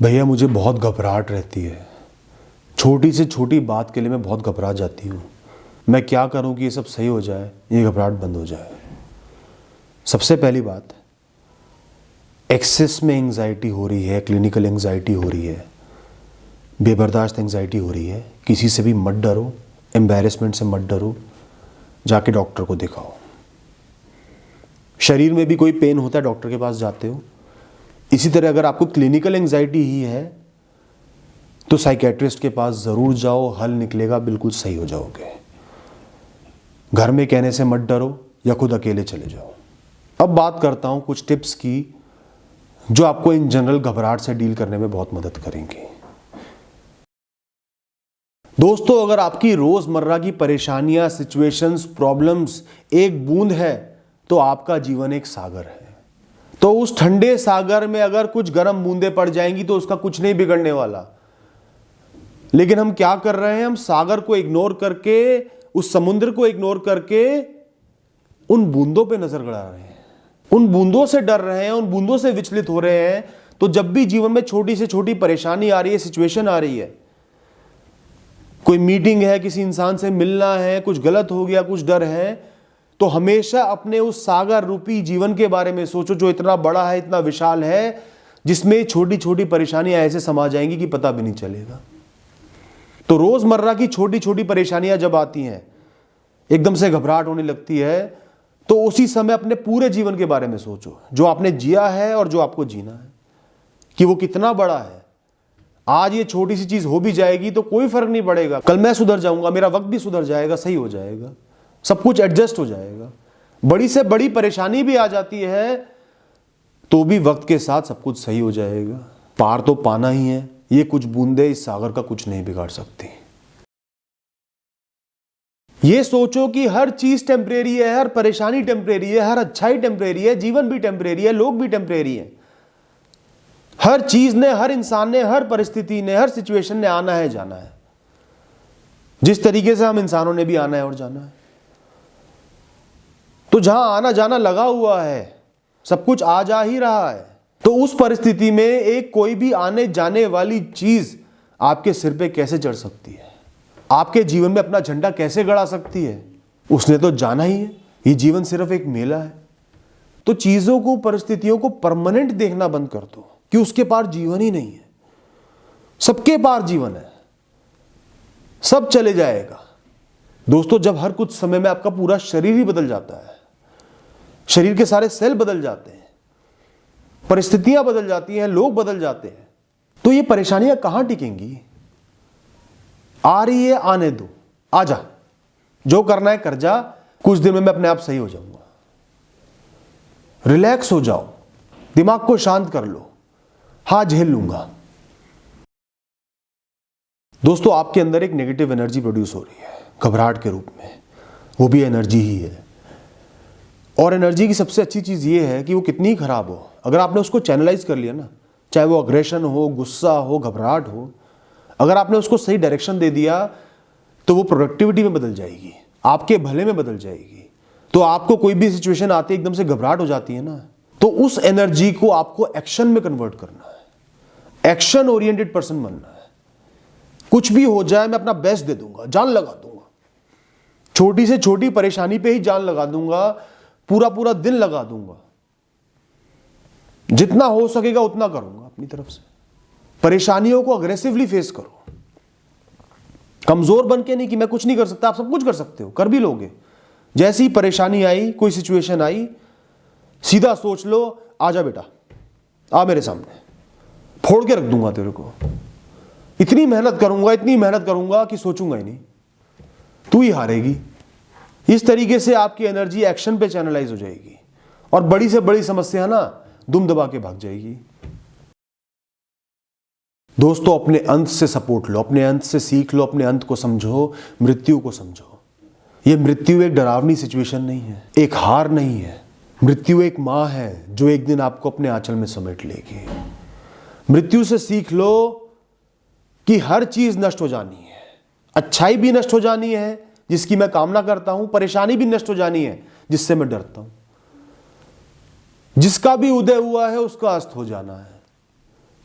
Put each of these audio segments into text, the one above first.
भैया मुझे बहुत घबराहट रहती है। छोटी से छोटी बात के लिए मैं बहुत घबरा जाती हूँ। मैं क्या करूँ कि ये सब सही हो जाए, ये घबराहट बंद हो जाए। सबसे पहली बात, एक्सेस में एंग्जाइटी हो रही है, क्लिनिकल एंग्जाइटी हो रही है, बेबर्दाश्त एंग्जाइटी हो रही है। किसी से भी मत डरो, एम्बैरेसमेंट से मत डरो, जाके डॉक्टर को दिखाओ। शरीर में भी कोई पेन होता है, डॉक्टर के पास जाते हो। इसी तरह अगर आपको क्लिनिकल एंग्जाइटी ही है तो साइकेट्रिस्ट के पास ज़रूर जाओ, हल निकलेगा, बिल्कुल सही हो जाओगे। घर में कहने से मत डरो या खुद अकेले चले जाओ। अब बात करता हूँ कुछ टिप्स की जो आपको इन जनरल घबराहट से डील करने में बहुत मदद करेंगी। दोस्तों, अगर आपकी रोज़मर्रा की परेशानियां, सिचुएशंस, प्रॉब्लम्स एक बूंद है तो आपका जीवन एक सागर है। तो उस ठंडे सागर में अगर कुछ गर्म बूंदें पड़ जाएंगी तो उसका कुछ नहीं बिगड़ने वाला। लेकिन हम क्या कर रहे हैं, हम सागर को इग्नोर करके, उस समुद्र को इग्नोर करके उन बूंदों पे नजर गड़ा रहे हैं, उन बूंदों से डर रहे हैं, उन बूंदों से विचलित हो रहे हैं। तो जब भी जीवन में छोटी से छोटी परेशानी आ रही है, सिचुएशन आ रही है, कोई मीटिंग है, किसी इंसान से मिलना है, कुछ गलत हो गया, कुछ डर है, तो हमेशा अपने उस सागर रूपी जीवन के बारे में सोचो जो इतना बड़ा है, इतना विशाल है, जिसमें छोटी छोटी परेशानियां ऐसे समा जाएंगी कि पता भी नहीं चलेगा। तो रोजमर्रा की छोटी छोटी परेशानियां जब आती हैं, एकदम से घबराहट होने लगती है, तो उसी समय अपने पूरे जीवन के बारे में सोचो, जो आपने जिया है और जो आपको जीना है, कि वो कितना बड़ा है। आज ये छोटी सी चीज हो भी जाएगी तो कोई फर्क नहीं पड़ेगा, कल मैं सुधर जाऊंगा, मेरा वक्त भी सुधर जाएगा, सही हो जाएगा, सब कुछ एडजस्ट हो जाएगा। बड़ी से बड़ी परेशानी भी आ जाती है तो भी वक्त के साथ सब कुछ सही हो जाएगा। पार तो पाना ही है, ये कुछ बूंदे इस सागर का कुछ नहीं बिगाड़ सकती। ये सोचो कि हर चीज टेम्परेरी है, हर परेशानी टेम्परेरी है, हर अच्छाई टेम्परेरी है, जीवन भी टेम्परेरी है, लोग भी टेम्परेरी है। हर चीज ने, हर इंसान ने, हर परिस्थिति ने, हर सिचुएशन ने आना है, जाना है, जिस तरीके से हम इंसानों ने भी आना है और जाना है। तो जहां आना जाना लगा हुआ है, सब कुछ आ जा ही रहा है, तो उस परिस्थिति में एक कोई भी आने जाने वाली चीज आपके सिर पे कैसे चढ़ सकती है, आपके जीवन में अपना झंडा कैसे गड़ा सकती है? उसने तो जाना ही है। ये जीवन सिर्फ एक मेला है। तो चीजों को, परिस्थितियों को परमानेंट देखना बंद कर दो कि उसके पार जीवन ही नहीं है। सबके पार जीवन है, सब चले जाएगा। दोस्तों, जब हर कुछ समय में आपका पूरा शरीर ही बदल जाता है, शरीर के सारे सेल बदल जाते हैं, परिस्थितियां बदल जाती हैं, लोग बदल जाते हैं, तो ये परेशानियां कहां टिकेंगी? आ रही है, आने दो, आ जा, जो करना है कर जा, कुछ दिन में मैं अपने आप सही हो जाऊंगा। रिलैक्स हो जाओ, दिमाग को शांत कर लो, हाँ झेल लूंगा। दोस्तों, आपके अंदर एक नेगेटिव एनर्जी प्रोड्यूस हो रही है घबराहट के रूप में, वो भी एनर्जी ही है। और एनर्जी की सबसे अच्छी चीज ये है कि वो कितनी खराब हो, अगर आपने उसको चैनलाइज कर लिया ना, चाहे वो अग्रेशन हो, गुस्सा हो, घबराहट हो, अगर आपने उसको सही डायरेक्शन दे दिया तो वो प्रोडक्टिविटी में बदल जाएगी, आपके भले में बदल जाएगी। तो आपको कोई भी सिचुएशन आती है, एकदम से घबराहट हो जाती है ना, तो उस एनर्जी को आपको एक्शन में कन्वर्ट करना है, एक्शन ओरिएंटेड पर्सन बनना है। कुछ भी हो जाए मैं अपना बेस्ट दे दूंगा, जान लगा दूंगा, छोटी से छोटी परेशानी पे ही जान लगा दूंगा, पूरा पूरा दिन लगा दूंगा, जितना हो सकेगा उतना करूंगा अपनी तरफ से। परेशानियों को अग्रेसिवली फेस करो, कमजोर बन के नहीं कि मैं कुछ नहीं कर सकता। आप सब कुछ कर सकते हो, कर भी लोगे। जैसी परेशानी आई, कोई सिचुएशन आई, सीधा सोच लो, आजा बेटा, आ मेरे सामने, फोड़ के रख दूंगा तेरे को। इतनी मेहनत करूंगा, इतनी मेहनत करूंगा कि सोचूंगा ही नहीं, तू ही हारेगी। इस तरीके से आपकी एनर्जी एक्शन पे चैनलाइज हो जाएगी और बड़ी से बड़ी समस्या ना दुम दबा के भाग जाएगी। दोस्तों, अपने अंत से सपोर्ट लो, अपने अंत से सीख लो, अपने अंत को समझो, मृत्यु को समझो। यह मृत्यु एक डरावनी सिचुएशन नहीं है, एक हार नहीं है। मृत्यु एक मां है जो एक दिन आपको अपने आंचल में समेट लेगी। मृत्यु से सीख लो कि हर चीज नष्ट हो जानी है, अच्छाई भी नष्ट हो जानी है जिसकी मैं कामना करता हूं, परेशानी भी नष्ट हो जानी है जिससे मैं डरता हूं। जिसका भी उदय हुआ है उसका अस्त हो जाना है।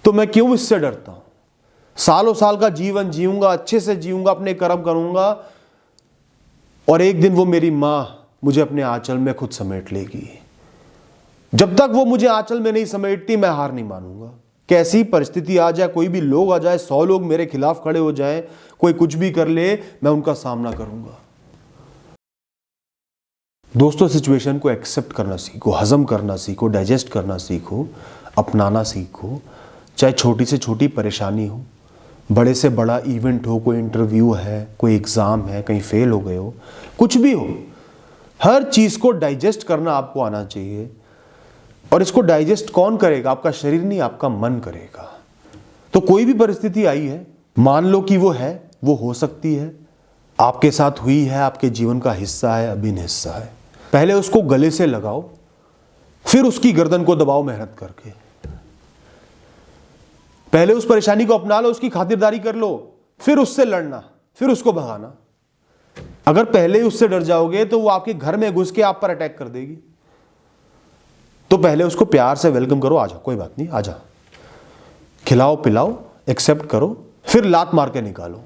तो मैं क्यों इससे डरता हूं? सालों साल का जीवन जीऊंगा, अच्छे से जीऊंगा, अपने कर्म करूंगा, और एक दिन वो मेरी मां मुझे अपने आंचल में खुद समेट लेगी। जब तक वो मुझे आंचल में नहीं समेटती, मैं हार नहीं मानूंगा। कैसी परिस्थिति आ जाए, कोई भी लोग आ जाए, 100 लोग मेरे खिलाफ खड़े हो जाए, कोई कुछ भी कर ले, मैं उनका सामना करूंगा। दोस्तों, सिचुएशन को एक्सेप्ट करना सीखो, हजम करना सीखो, डाइजेस्ट करना सीखो, अपनाना सीखो। चाहे छोटी से छोटी परेशानी हो, बड़े से बड़ा इवेंट हो, कोई इंटरव्यू है, कोई एग्जाम है, कहीं फेल हो गए हो, कुछ भी हो, हर चीज को डाइजेस्ट करना आपको आना चाहिए। और इसको डाइजेस्ट कौन करेगा? आपका शरीर नहीं, आपका मन करेगा। तो कोई भी परिस्थिति आई है, मान लो कि वो है, वो हो सकती है, आपके साथ हुई है, आपके जीवन का हिस्सा है, अभिन्न हिस्सा है। पहले उसको गले से लगाओ, फिर उसकी गर्दन को दबाओ मेहनत करके। पहले उस परेशानी को अपना लो, उसकी खातिरदारी कर लो, फिर उससे लड़ना, फिर उसको भगाना। अगर पहले ही उससे डर जाओगे तो वो आपके घर में घुस के आप पर अटैक कर देगी। तो पहले उसको प्यार से वेलकम करो, आजा, कोई बात नहीं, आजा, खिलाओ पिलाओ, एक्सेप्ट करो, फिर लात मार के निकालो।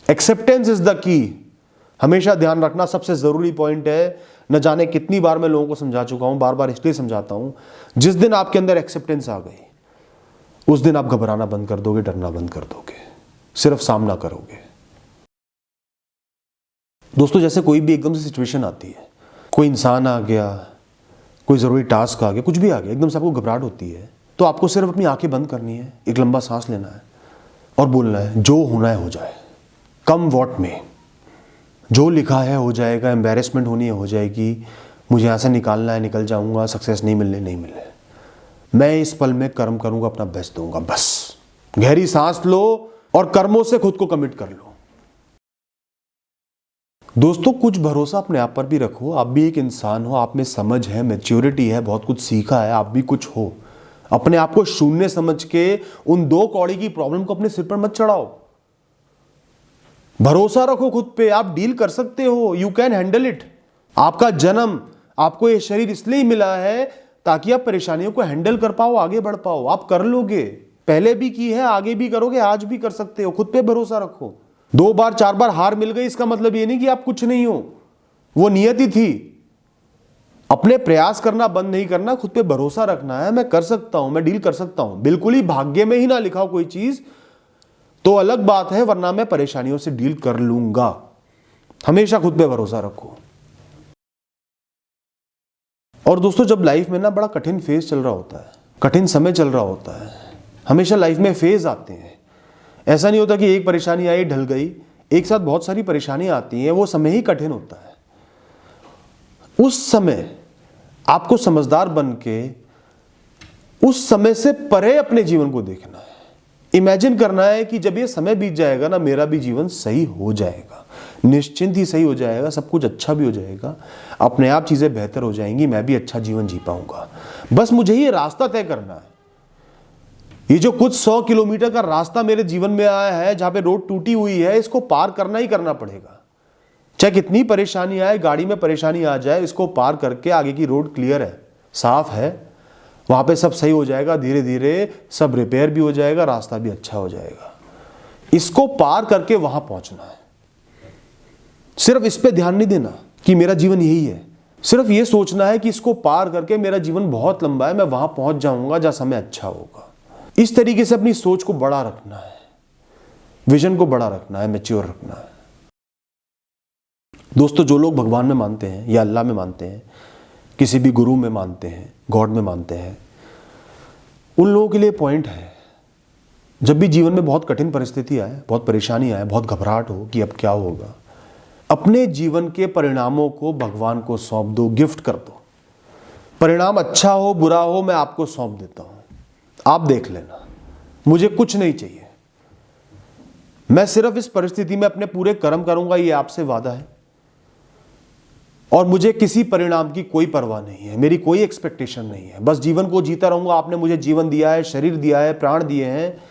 Acceptance is the key. हमेशा ध्यान रखना, सबसे जरूरी पॉइंट है। न जाने कितनी बार मैं लोगों को समझा चुका हूं, बार बार इसलिए समझाता हूं, जिस दिन आपके अंदर एक्सेप्टेंस आ गई, उस दिन आप घबराना बंद कर दोगे, डरना बंद कर दोगे, सिर्फ सामना करोगे। दोस्तों, जैसे कोई भी एकदम से सिचुएशन आती है, कोई इंसान आ गया, कोई जरूरी टास्क आ गया, कुछ भी आ गया, एकदम से आपको घबराहट होती है, तो आपको सिर्फ अपनी आंखें बंद करनी है, एक लंबा सांस लेना है और बोलना है, जो होना है हो जाए, कम वॉट में, जो लिखा है हो जाएगा, एम्बैरेसमेंट होनी है हो जाएगी, मुझे यहाँ से निकालना है, निकल जाऊंगा, सक्सेस नहीं मिलने, नहीं मिले, मैं इस पल में कर्म करूंगा, अपना बेस्ट दूंगा, बस। गहरी सांस लो और कर्मों से खुद को कमिट कर लो। दोस्तों, कुछ भरोसा अपने आप पर भी रखो। आप भी एक इंसान हो, आप में समझ है, मैच्योरिटी है, बहुत कुछ सीखा है, आप भी कुछ हो। अपने आप को शून्य समझ के उन 2 कौड़ी की प्रॉब्लम को अपने सिर पर मत चढ़ाओ। भरोसा रखो खुद पे, आप डील कर सकते हो, यू कैन हैंडल इट। आपका जन्म, आपको यह शरीर इसलिए ही मिला है ताकि आप परेशानियों को हैंडल कर पाओ, आगे बढ़ पाओ। आप कर लोगे, पहले भी की है, आगे भी करोगे, आज भी कर सकते हो। खुद पे भरोसा रखो। 2 बार 4 बार हार मिल गई, इसका मतलब ये नहीं कि आप कुछ नहीं हो, वो नियति थी। अपने प्रयास करना बंद नहीं करना, खुद पे भरोसा रखना है, मैं कर सकता हूं, मैं डील कर सकता हूं। बिल्कुल ही भाग्य में ही ना लिखा हो कोई चीज तो अलग बात है, वरना मैं परेशानियों से डील कर लूंगा। हमेशा खुद पे भरोसा रखो। और दोस्तों, जब लाइफ में ना बड़ा कठिन फेज चल रहा होता है, कठिन समय चल रहा होता है, हमेशा लाइफ में फेज आते हैं। ऐसा नहीं होता कि एक परेशानी आई ढल गई, एक साथ बहुत सारी परेशानियां आती हैं, वो समय ही कठिन होता है। उस समय आपको समझदार बन के उस समय से परे अपने जीवन को देखना है। इमेजिन करना है कि जब ये समय बीत जाएगा ना, मेरा भी जीवन सही हो जाएगा, निश्चिंत ही सही हो जाएगा, सब कुछ अच्छा भी हो जाएगा, अपने आप चीजें बेहतर हो जाएंगी, मैं भी अच्छा जीवन जी पाऊंगा। बस मुझे ये रास्ता तय करना है। ये जो कुछ 100 किलोमीटर का रास्ता मेरे जीवन में आया है, जहां पे रोड टूटी हुई है, इसको पार करना ही करना पड़ेगा। चाहे कितनी परेशानी आए, गाड़ी में परेशानी आ जाए, इसको पार करके आगे की रोड क्लियर है, साफ है, वहां पे सब सही हो जाएगा। धीरे धीरे सब रिपेयर भी हो जाएगा, रास्ता भी अच्छा हो जाएगा। इसको पार करके वहां पहुंचना है। सिर्फ इस पे ध्यान नहीं देना कि मेरा जीवन यही है, सिर्फ ये सोचना है कि इसको पार करके मेरा जीवन बहुत लंबा है, मैं वहां पहुंच जाऊंगा जहां समय अच्छा होगा। इस तरीके से अपनी सोच को बड़ा रखना है, विजन को बड़ा रखना है, मैच्योर रखना है। दोस्तों, जो लोग भगवान में मानते हैं या अल्लाह में मानते हैं, किसी भी गुरु में मानते हैं, गॉड में मानते हैं, उन लोगों के लिए पॉइंट है, जब भी जीवन में बहुत कठिन परिस्थिति आए, बहुत परेशानी आए, बहुत घबराहट हो कि अब क्या होगा, अपने जीवन के परिणामों को भगवान को सौंप दो, गिफ्ट कर दो। परिणाम अच्छा हो बुरा हो, मैं आपको सौंप देता हूं, आप देख लेना, मुझे कुछ नहीं चाहिए, मैं सिर्फ इस परिस्थिति में अपने पूरे कर्म करूंगा, ये आपसे वादा है। और मुझे किसी परिणाम की कोई परवाह नहीं है, मेरी कोई एक्सपेक्टेशन नहीं है, बस जीवन को जीता रहूंगा। आपने मुझे जीवन दिया है, शरीर दिया है, प्राण दिए हैं,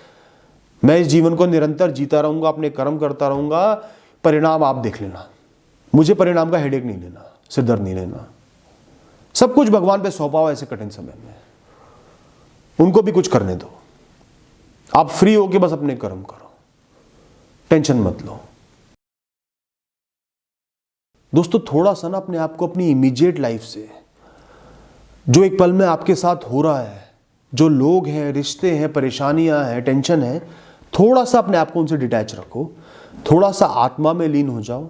मैं इस जीवन को निरंतर जीता रहूंगा, अपने कर्म करता रहूंगा, परिणाम आप देख लेना, मुझे परिणाम का हेडेक नहीं लेना, सिर दर्द नहीं लेना। सब कुछ भगवान पे सौंपा हुआ ऐसे कठिन समय में। उनको भी कुछ करने दो। आप फ्री होके बस अपने कर्म करो, टेंशन मत लो। दोस्तों थोड़ा सा ना अपने आप को अपनी इमीडिएट लाइफ से, जो एक पल में आपके साथ हो रहा है, जो लोग हैं, रिश्ते हैं, परेशानियां हैं, टेंशन है, थोड़ा सा अपने आप को उनसे डिटैच रखो, थोड़ा सा आत्मा में लीन हो जाओ।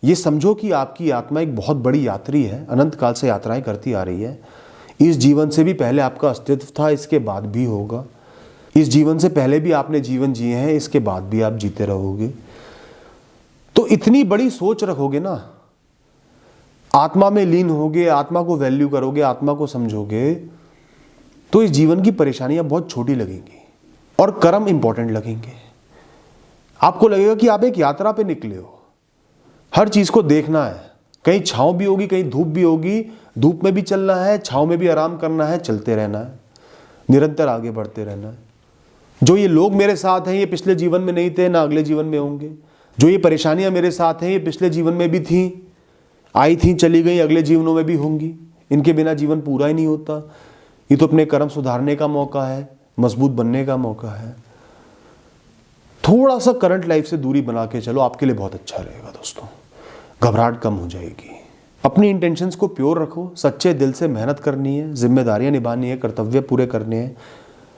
ये समझो कि आपकी आत्मा एक बहुत बड़ी यात्री है, अनंत काल से यात्राएं करती आ रही है। इस जीवन से भी पहले आपका अस्तित्व था, इसके बाद भी होगा। इस जीवन से पहले भी आपने जीवन जिए हैं, इसके बाद भी आप जीते रहोगे। तो इतनी बड़ी सोच रखोगे ना, आत्मा में लीन होगे, आत्मा को वैल्यू करोगे, आत्मा को समझोगे, तो इस जीवन की परेशानियां बहुत छोटी लगेंगी और कर्म इंपॉर्टेंट लगेंगे। आपको लगेगा कि आप एक यात्रा पे निकले हो, हर चीज को देखना है। कहीं छांव भी होगी, कहीं धूप भी होगी, धूप में भी चलना है, छांव में भी आराम करना है, चलते रहना है, निरंतर आगे बढ़ते रहना है। जो ये लोग मेरे साथ हैं, ये पिछले जीवन में नहीं थे, ना अगले जीवन में होंगे। जो ये परेशानियां मेरे साथ हैं, ये पिछले जीवन में भी थी, आई थी, चली गई, अगले जीवनों में भी होंगी। इनके बिना जीवन पूरा ही नहीं होता। ये तो अपने कर्म सुधारने का मौका है, मजबूत बनने का मौका है। थोड़ा सा करंट लाइफ से दूरी बना के चलो, आपके लिए बहुत अच्छा रहेगा दोस्तों। घबराहट कम हो जाएगी। अपनी इंटेंशंस को प्योर रखो, सच्चे दिल से मेहनत करनी है, जिम्मेदारियां निभानी है, कर्तव्य पूरे करने हैं,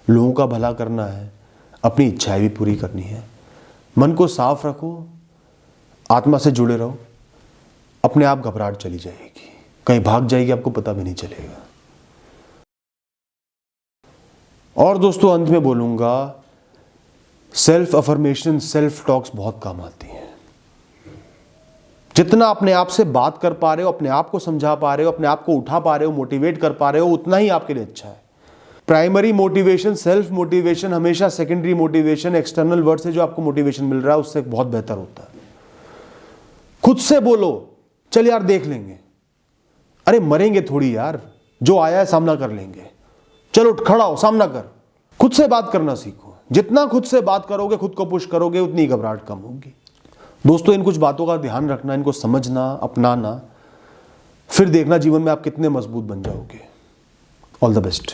लोगों का भला करना है, अपनी इच्छाएं भी पूरी करनी है। मन को साफ रखो, आत्मा से जुड़े रहो, अपने आप घबराहट चली जाएगी, कहीं भाग जाएगी, आपको पता भी नहीं चलेगा। और दोस्तों अंत में बोलूंगा, सेल्फ अफर्मेशन, सेल्फ टॉक्स बहुत काम आती हैं। जितना अपने आप से बात कर पा रहे हो, अपने आप को समझा पा रहे हो, अपने आप को उठा पा रहे हो, मोटिवेट कर पा रहे हो, उतना ही आपके लिए अच्छा है। प्राइमरी मोटिवेशन, सेल्फ मोटिवेशन हमेशा सेकेंडरी मोटिवेशन, एक्सटर्नल वर्ड से जो आपको मोटिवेशन मिल रहा है उससे बहुत बेहतर होता है। खुद से बोलो, चल यार देख लेंगे, अरे मरेंगे थोड़ी यार, जो आया है सामना कर लेंगे, चलो उठ खड़ा हो, सामना कर। खुद से बात करना सीखो। जितना खुद से बात करोगे, खुद को पुश करोगे, उतनी घबराहट कम होगी। दोस्तों इन कुछ बातों का ध्यान रखना, इनको समझना, अपनाना, फिर देखना जीवन में आप कितने मजबूत बन जाओगे। All the best.